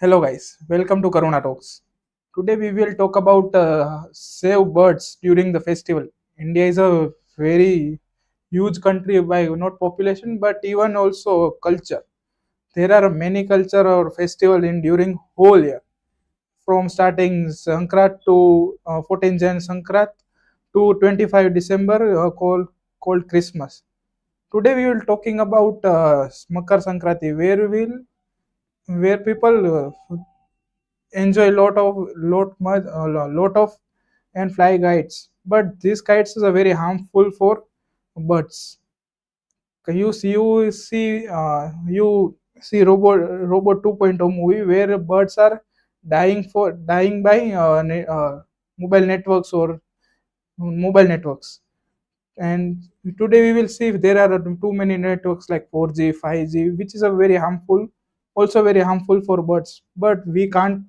Hello guys, welcome to Karuna Talks. Today we will talk about save birds during the festival. India is a very huge country by not population but even also culture. There are many culture or festival in during whole year from starting Sankrat to 14 Jan Sankrat to 25 December called Christmas. Today we will talking about Makar Sankranti where people enjoy lot of and fly kites, but these kites are very harmful for birds. You see robot 2.0 movie where birds are dying by mobile networks or mobile networks. And today we will see if there are too many networks like 4G 5G, which is a very harmful, also very harmful for birds, but we can't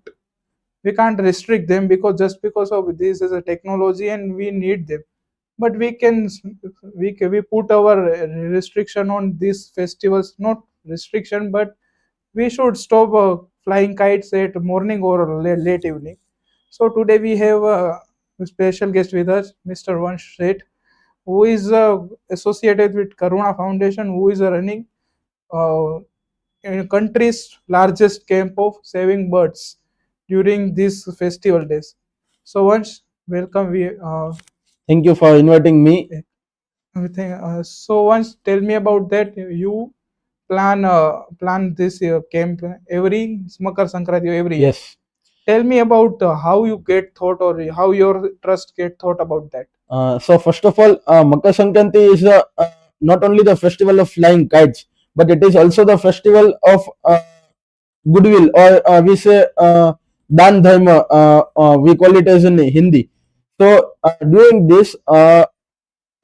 restrict them because just because of this is a technology and we need them. But we put our restriction on these festivals, not restriction, but we should stop flying kites at morning or late evening. So today we have a special guest with us, Mr. Vansh Seth, who is associated with Karuna Foundation, who is running uh, in country's largest camp of saving birds during these festival days. So once welcome Thank you for inviting me. so once tell me about that. You plan this camp every Makar Sankranti every year. Yes. Tell me about how you get thought or how your trust get thought about that. So first of all, Makar Sankranti is not only the festival of flying kites, but it is also the festival of goodwill, or we say dan dharma. We call it as in Hindi. So during this,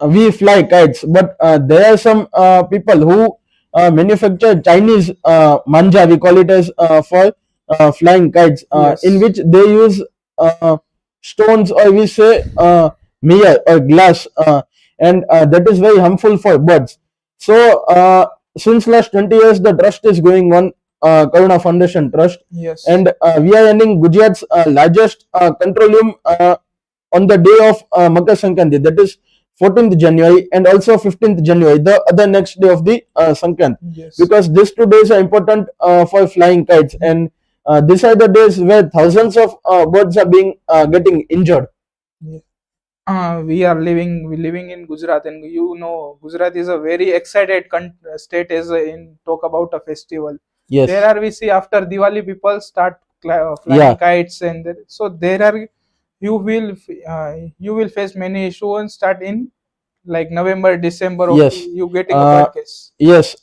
we fly kites, but there are some people who manufacture Chinese manjha. We call it as for flying kites, in Yes. which they use stones, or we say mirror or glass, and that is very harmful for birds. So since last 20 years, the trust is going on, Karuna Foundation Trust, Yes. and we are running Gujarat's largest control room on the day of Makar Sankranti, that is 14th January, and also 15th January, the other next day of the Sankrant, Yes. because these 2 days are important for flying kites, and these are the days where thousands of birds are being getting injured. Yeah. We living in Gujarat, and Gujarat is a very excited state as in talk about a festival. Yes. There are we see after Diwali people start flying Yeah. kites, and so there are you will face many issues and start in like November, December of Yes. you getting a bird case. Yes,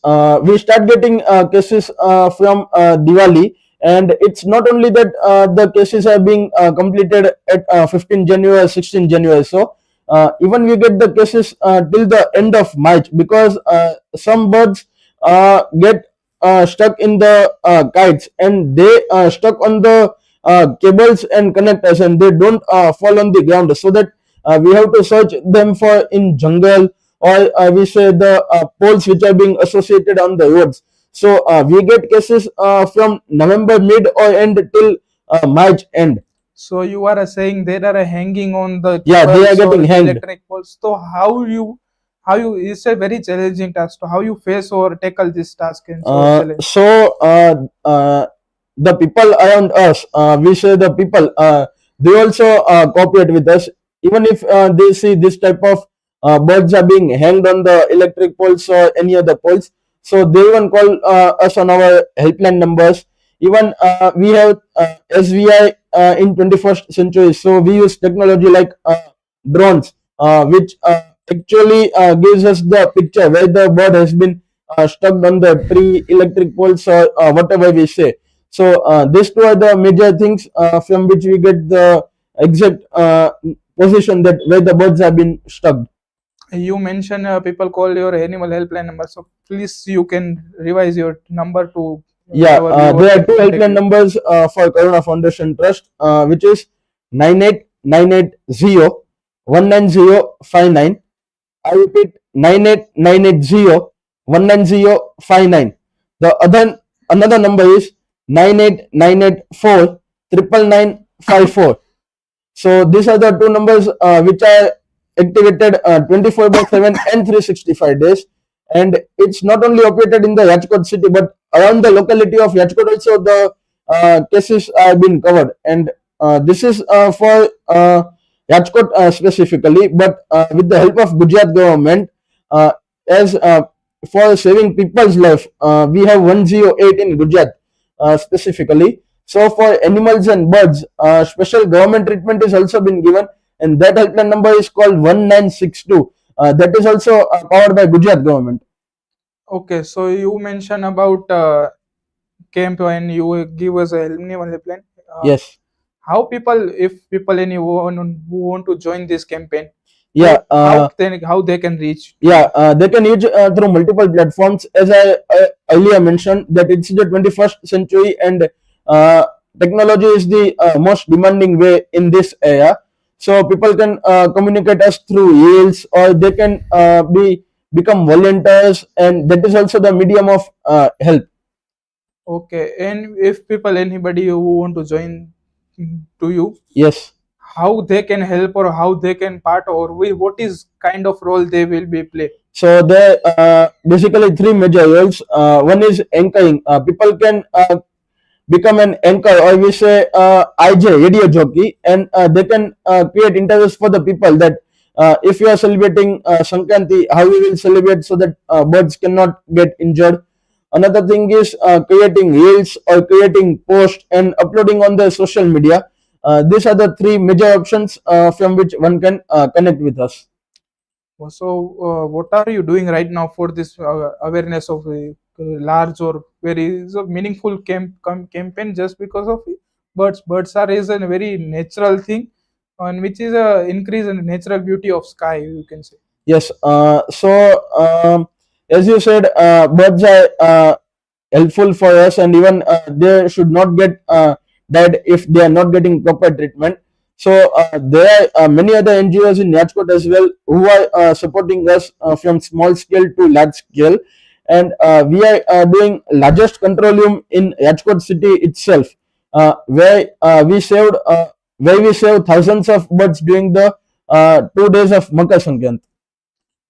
we start getting cases from Diwali, and it's not only that the cases are being completed at 15 January or 16 January. So even we get the cases till the end of March, because some birds get stuck in the kites, and they stuck on the cables and connectors, and they don't fall on the ground, so that we have to search them for in jungle, or we say the poles which are being associated on the roads. So we get cases from November mid or end till March end. So you are saying there are hanging on the Yeah, they are cables or getting the hanged. electric poles. So how you it's a very challenging task. So how you face or tackle this task and challenge? So the people around us, we say the people, they also cooperate with us, even if they see this type of birds are being hanged on the electric poles or any other poles. So they even call us on our helpline numbers. Even we have SVI in 21st century, so we use technology like drones, which actually gives us the picture where the bird has been stuck on the tree, electric poles, or whatever we say. So these two are the major things from which we get the exact position that where the birds have been stuck. You mentioned people call your animal helpline number. So please you can revise your number to Yeah, our viewer there are can two contact helpline you. numbers for Karuna Foundation Trust, which is 9898019059. I repeat, 9898019059. The other another number is 9894 99954. So these are the two numbers which are activated 24 by 7 and 365 days. And it's not only operated in the Rajkot city, but around the locality of Rajkot also the cases are being covered. And this is for Rajkot specifically, but with the help of Gujarat government, uh, as for saving people's life, we have 108 in Gujarat specifically. So for animals and birds, special government treatment is also been given, and that helpline number is called 1962. That is also powered by Gujarat government. Okay, so you mentioned about camp and you give us a helpline. Yes. How people, if people anyone who want to join this campaign, Yeah. how they can reach? Yeah, they can use through multiple platforms. As I earlier mentioned, that it's the 21st century and technology is the most demanding way in this area. So people can communicate us through emails, or they can become volunteers, and that is also the medium of help. Okay, and if people anybody who want to join to you, Yes. how they can help or how they can part, or what is kind of role they will be play? So there basically three major roles. One is anchoring. People can become an anchor, or we say IJ, radio jockey, and they can create interviews for the people that if you are celebrating Sankranti, how we will celebrate so that birds cannot get injured. Another thing is creating reels or creating posts and uploading on the social media. These are the three major options from which one can connect with us. So, what are you doing right now for this awareness of large or very meaningful campaign just because of birds? Birds are is a very natural thing, and which is a increase in natural beauty of sky. You can say. Yes. As you said, birds are helpful for us, and even they should not get died if they are not getting proper treatment. So there are many other NGOs in Rajkot as well who are supporting us from small scale to large scale, and we are doing largest control room in Rajkot city itself, where we saved thousands of birds during the 2 days of Makar Sankranti.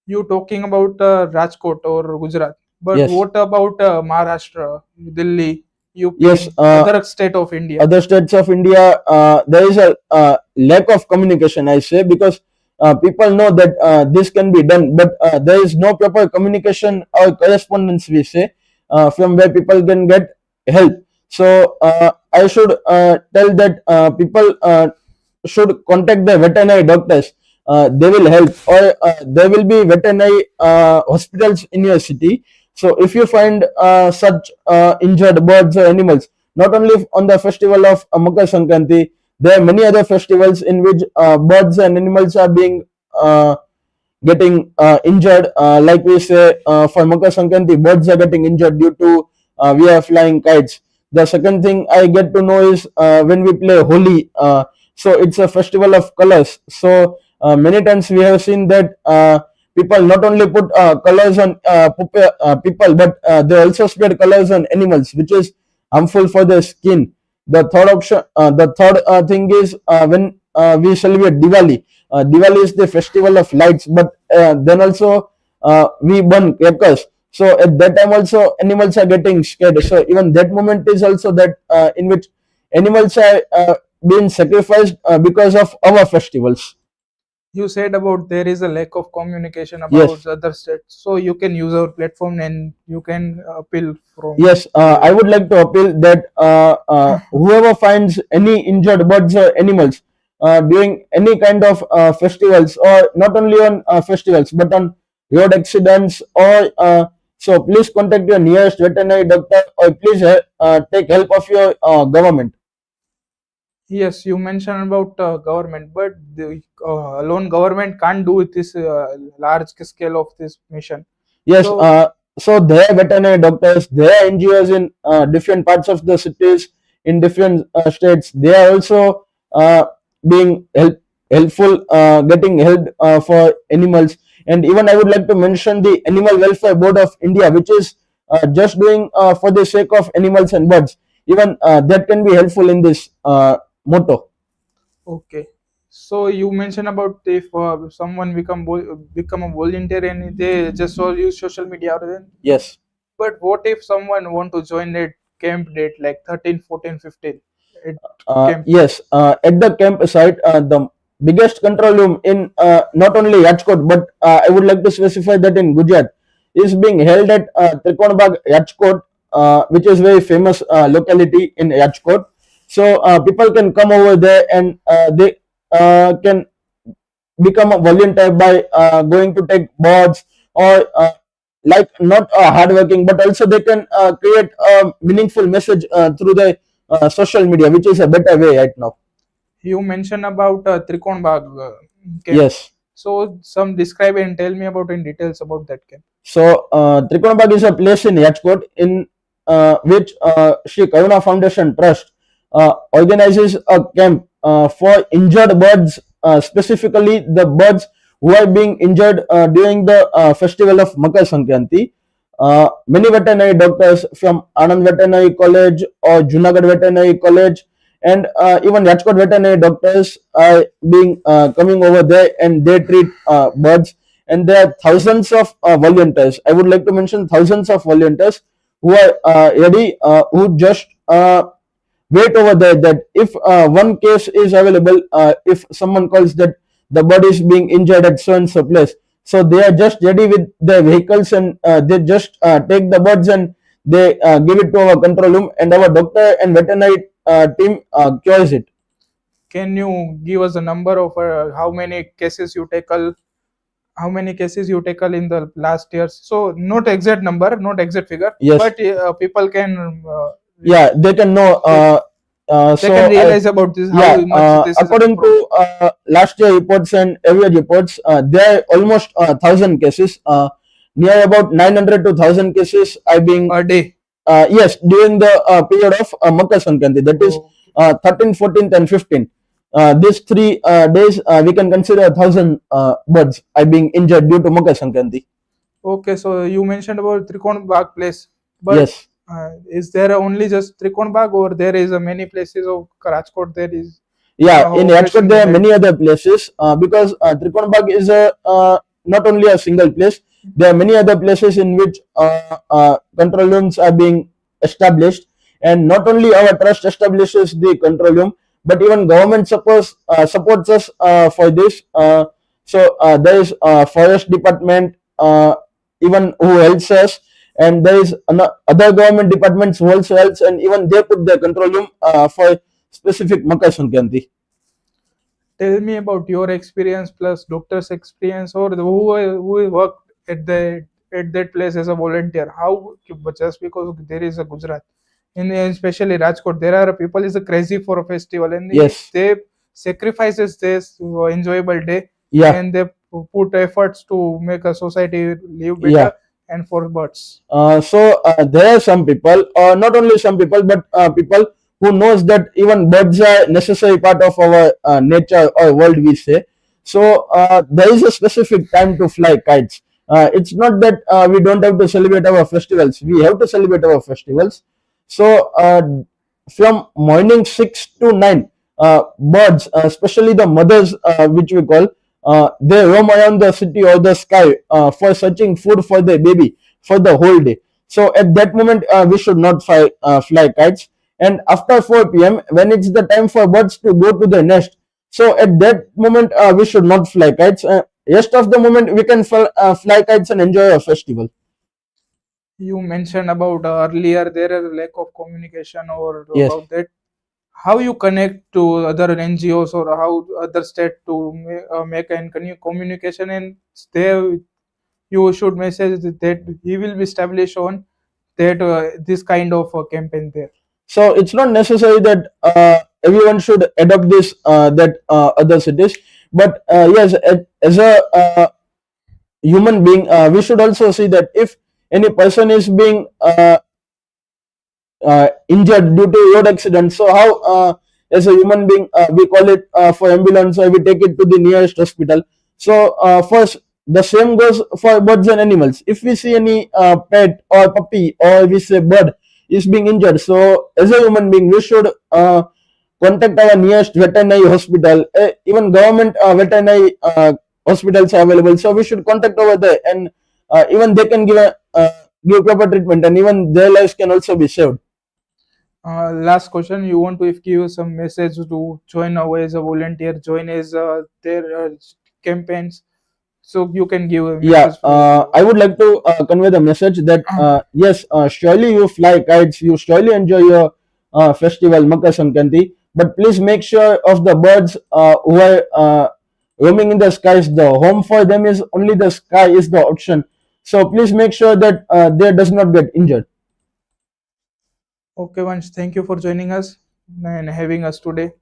You talking about Rajkot or Gujarat, but Yes. what about Maharashtra, Delhi, UP, Yes, other state of India? other states of India, there is a lack of communication, I say, because people know that this can be done, but there is no proper communication or correspondence, we say, from where people can get help. So I should tell that people should contact the veterinary doctors. They will help, or there will be veterinary hospitals in your city. So if you find such injured birds or animals, not only on the festival of Makar Sankranti, there are many other festivals in which birds and animals are being getting injured. Like we say, for Makar Sankranti, birds are getting injured due to we are flying kites. The second thing I get to know is when we play Holi. So it's a festival of colors. So many times we have seen that people not only put colors on people, but they also spread colors on animals, which is harmful for the skin. The third thing is when we celebrate Diwali. Diwali is the festival of lights, but then also we burn crackers. So at that time also animals are getting scared. So even that moment is also that in which animals are being sacrificed because of our festivals. You said about there is a lack of communication about Yes. other states, so you can use our platform and you can appeal from. Yes, I would like to appeal that whoever finds any injured birds or animals during any kind of festivals, or not only on festivals but on road accidents, or so please contact your nearest veterinary doctor, or please take help of your government. Yes, you mentioned about government, but the alone government can't do this large scale of this mission. Yes, So so there are veterinary doctors, there are NGOs in different parts of the cities, in different states. They are also being helpful, getting help for animals. And even I would like to mention the Animal Welfare Board of India, which is just doing for the sake of animals and birds. even that can be helpful in this motto. Okay. So you mentioned about if someone become a volunteer and they just so use social media, or then. Yes. But what if someone want to join a camp date like 13, 14, 15 at camp? Yes, at the campsite, the biggest control room in not only Rajkot, but I would like to specify that in Gujarat is being held at Trikonbag, Rajkot, which is very famous locality in Rajkot. So people can come over there and they can become a volunteer by going to take boards or like not hardworking, but also they can create a meaningful message through the social media, which is a better way right now. You mentioned about Trikonbag camp. Yes. So some describe and tell me about in details about that camp. So Trikonbag is a place in Rajkot in which Sri Karuna Foundation Trust organizes a camp for injured birds, specifically the birds who are being injured during the festival of Makar Sankranti. Many veterinary doctors from Anand Veterinary College or Junagadh Veterinary College and even Rajkot veterinary doctors are being coming over there and they treat birds, and there are thousands of volunteers. I would like to mention thousands of volunteers who are ready, who just wait over there that if one case is available, if someone calls that the bird is being injured at so and so place, so they are just ready with their vehicles and they just take the birds and they give it to our control room, and our doctor and veterinary team cures it. Can you give us a number of how many cases you tackle? How many cases you tackle in the last years? So not exact number, not exact figure, Yes. but people can Yeah, they can know. they can realize about this how Yeah, much this is according to last year reports and every reports, there are almost 1,000 cases. Near about 900 to 1,000 cases are being a day. yes, during the period of Makar Sankranti, that is 13th, 14th, and 15th. These 3 days, we can consider 1,000 birds are being injured due to Makar Sankranti. Okay, so you mentioned about Trikonbag place, but Yes. is there only just Trikonbag, or there is many places of Rajkot? There is Yeah, in operation Rajkot there are held. many other places because Trikonbag is a not only a single place. There are many other places in which control rooms are being established, and not only our trust establishes the control room, but even government supports us for this. So there is forest department even who helps us, and there is other government departments who also helps, and even they put their control room for specific Makar Sankranti. Tell me about your experience plus doctor's experience, or who worked at that place as a volunteer. How just because there is a Gujarat, in especially Rajkot, there are people is a crazy for a festival, and Yes. they sacrifices this enjoyable day, Yeah. and they put efforts to make a society live better. Yeah. And for birds. So there are some people, not only some people, but people who knows that even birds are necessary part of our nature or world, we say. So there is a specific time to fly kites. It's not that we don't have to celebrate our festivals. We have to celebrate our festivals. So from morning 6 to 9, birds, especially the mothers, which we call, they roam around the city or the sky for searching food for their baby for the whole day. So at that moment, we should not fly kites. And after 4 p.m., when it's the time for birds to go to the nest, so at that moment, we should not fly kites. Rest of the moment, we can fly kites and enjoy a festival. You mentioned about earlier there is lack of communication or Yes. about that. How you connect to other NGOs or how other state to make and communication, and there you should message that he will be established on that this kind of campaign there. So it's not necessary that everyone should adopt this that other cities, but yes, as a human being, we should also see that if any person is being injured due to road accident, so how as a human being we call it for ambulance or we take it to the nearest hospital. So first the same goes for birds and animals. If we see any pet or puppy or we say bird is being injured. So as a human being, we should contact our nearest veterinary hospital. Even government veterinary hospitals are available, so we should contact over there, and even they can give proper treatment, and even their lives can also be saved. Last question, you want to if give some message to join now as a volunteer, join as their campaigns, so you can give a Yeah, message for I would like to convey the message that yes, surely you fly kites, you surely enjoy your festival Makar Sankranti, but please make sure of the birds who are roaming in the skies. The home for them is only the sky is the option. So please make sure that they does not get injured. Okay, once thank you for joining us and having us today.